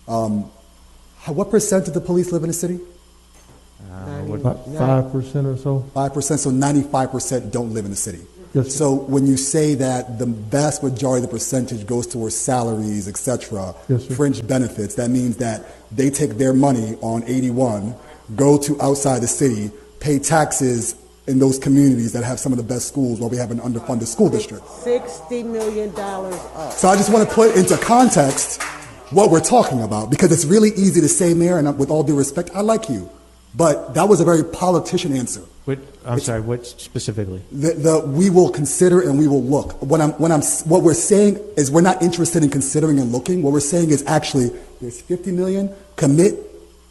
What percent of the police live in the city? About 5% or so. 5%, so 95% don't live in the city. Yes, sir. So when you say that the vast majority of the percentage goes towards salaries, etc., Yes, sir. fringe benefits, that means that they take their money on 81, go to outside the city, pay taxes in those communities that have some of the best schools while we have an underfunded school district. $60 million up. So I just want to put into context what we're talking about, because it's really easy to say, Mayor, and with all due respect, I like you, but that was a very politician answer. I'm sorry, what specifically? We will consider and we will look. What we're saying is we're not interested in considering and looking. What we're saying is actually there's 50 million, commit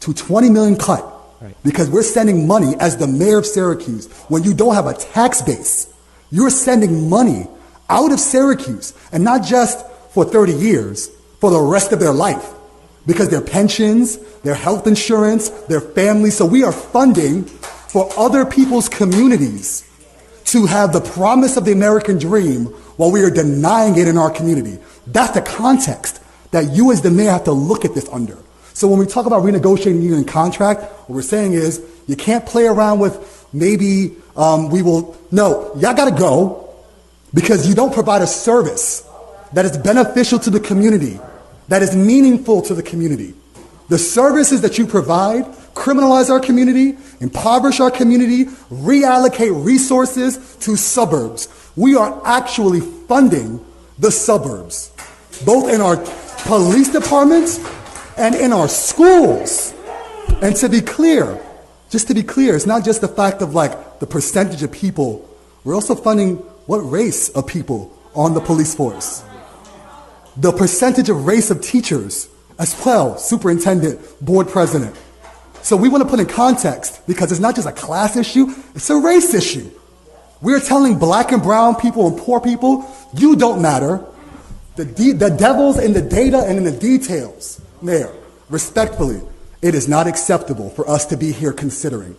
to 20 million cut. Right. Because we're sending money as the mayor of Syracuse. When you don't have a tax base, you're sending money out of Syracuse, and not just for 30 years, for the rest of their life. Because their pensions, their health insurance, their families. So we are funding for other people's communities to have the promise of the American dream while we are denying it in our community. That's the context that you as the mayor have to look at this under. So when we talk about renegotiating union contract, what we're saying is you can't play around with maybe no, y'all gotta go because you don't provide a service that is beneficial to the community, that is meaningful to the community. The services that you provide criminalize our community, impoverish our community, reallocate resources to suburbs. We are actually funding the suburbs, both in our police departments and in our schools. And to be clear, it's not just the fact of like the percentage of people. We're also funding what race of people on the police force. The percentage of race of teachers as well, superintendent, board president. So we want to put in context because it's not just a class issue, it's a race issue. We're telling black and brown people and poor people, you don't matter. The devil's in the data and in the details. Mayor, respectfully, it is not acceptable for us to be here considering